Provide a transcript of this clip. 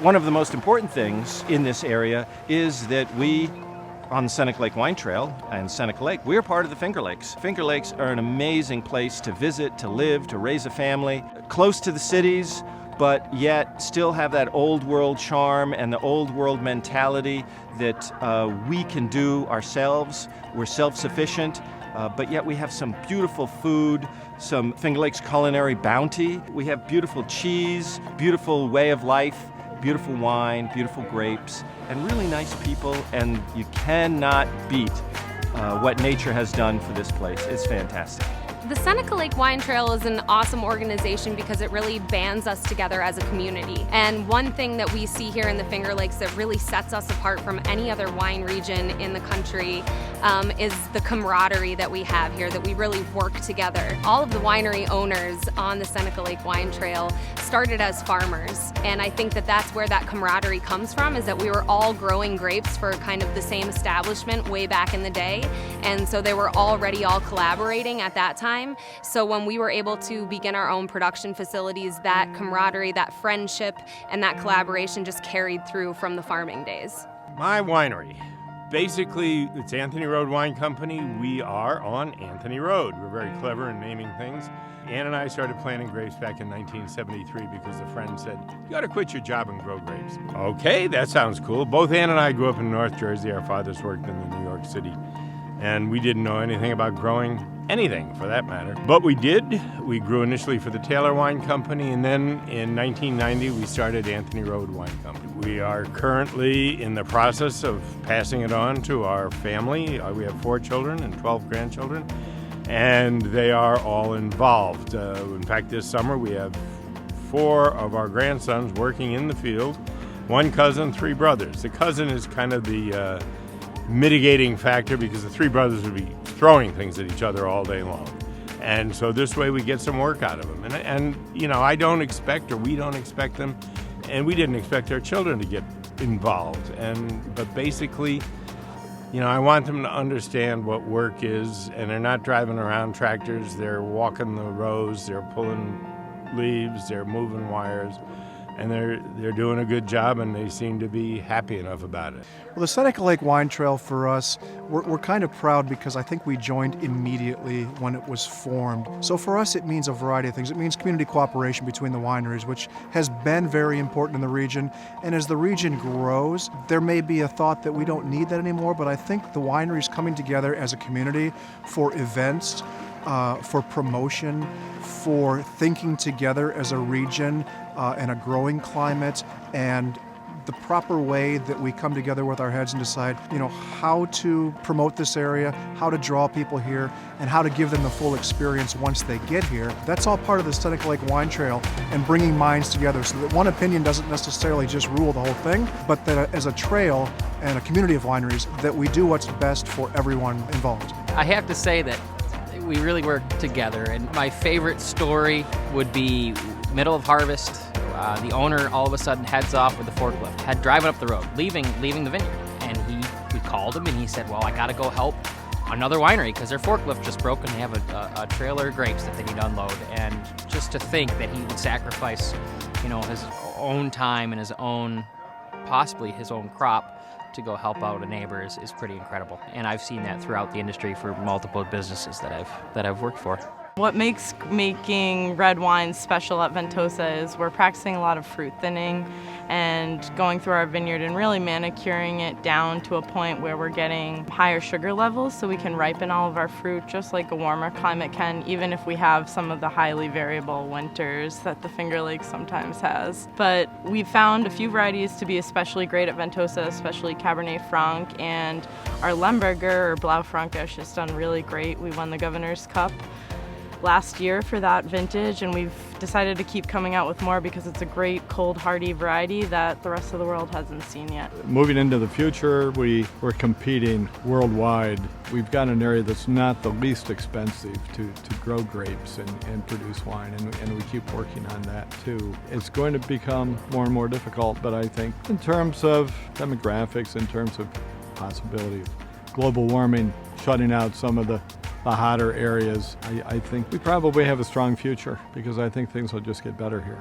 One of the most important things in this area is that we, on the Seneca Lake Wine Trail and Seneca Lake, we're part of the Finger Lakes. Finger Lakes are an amazing place to visit, to live, to raise a family, close to the cities, but yet still have that old world charm and the old world mentality that we can do ourselves. We're self-sufficient, but yet we have some beautiful food, some Finger Lakes culinary bounty. We have beautiful cheese, beautiful way of life, beautiful wine, beautiful grapes, and really nice people, and you cannot beat what nature has done for this place. It's fantastic. The Seneca Lake Wine Trail is an awesome organization because it really bands us together as a community. And one thing that we see here in the Finger Lakes that really sets us apart from any other wine region in the country is the camaraderie that we have here, that we really work together. All of the winery owners on the Seneca Lake Wine Trail started as farmers, and I think that that's where that camaraderie comes from, is that we were all growing grapes for kind of the same establishment way back in the day, and so they were already all collaborating at that time. So when we were able to begin our own production facilities, that camaraderie, that friendship, and that collaboration just carried through from the farming days. My winery. Basically, it's Anthony Road Wine Company. We are on Anthony Road. We're very clever in naming things. Ann and I started planting grapes back in 1973 because a friend said, "You got to quit your job and grow grapes." Okay, that sounds cool. Both Ann and I grew up in North Jersey. Our fathers worked in the New York City, and we didn't know anything about growing anything for that matter. But we did. We grew initially for the Taylor Wine Company, and then in 1990 we started Anthony Road Wine Company. We are currently in the process of passing it on to our family. We have 4 children and 12 grandchildren, and they are all involved. In fact, this summer we have 4 of our grandsons working in the field, 1 cousin, 3 brothers. The cousin is kind of the mitigating factor because the 3 brothers would be throwing things at each other all day long. And so this way we get some work out of them. And you know, I don't expect, or we don't expect them, and we didn't expect our children to get involved. But basically, you know, I want them to understand what work is, and they're not driving around tractors, they're walking the rows, they're pulling leaves, they're moving wires, and they're doing a good job, and they seem to be happy enough about it. Well, the Seneca Lake Wine Trail for us, we're kind of proud because I think we joined immediately when it was formed. So for us, it means a variety of things. It means community cooperation between the wineries, which has been very important in the region. And as the region grows, there may be a thought that we don't need that anymore, but I think the wineries coming together as a community for events, for promotion, for thinking together as a region in a growing climate, and the proper way that we come together with our heads and decide, you know, how to promote this area, how to draw people here, and how to give them the full experience once they get here. That's all part of the Seneca Lake Wine Trail, and bringing minds together so that one opinion doesn't necessarily just rule the whole thing, but that as a trail and a community of wineries, that we do what's best for everyone involved. I have to say that we really work together, and my favorite story would be middle of harvest. The owner all of a sudden heads off with a forklift, driving up the road, leaving the vineyard, and we called him and he said, "Well, I got to go help another winery because their forklift just broke and they have a trailer of grapes that they need to unload." And just to think that he would sacrifice, you know, his own time and possibly his own crop to go help out a neighbor is pretty incredible. And I've seen that throughout the industry for multiple businesses that I've worked for. What makes making red wine special at Ventosa is we're practicing a lot of fruit thinning and going through our vineyard and really manicuring it down to a point where we're getting higher sugar levels so we can ripen all of our fruit just like a warmer climate can, even if we have some of the highly variable winters that the Finger Lakes sometimes has. But we found a few varieties to be especially great at Ventosa, especially Cabernet Franc, and our Lemberger, or Blaufränkisch, has done really great. We won the Governor's Cup last year for that vintage, and we've decided to keep coming out with more because it's a great cold hardy variety that the rest of the world hasn't seen yet. Moving into the future, we're competing worldwide. We've got an area that's not the least expensive to grow grapes and produce wine, and we keep working on that too. It's going to become more and more difficult, but I think in terms of demographics, in terms of possibility of global warming, shutting out some of the hotter areas, I think we probably have a strong future because I think things will just get better here.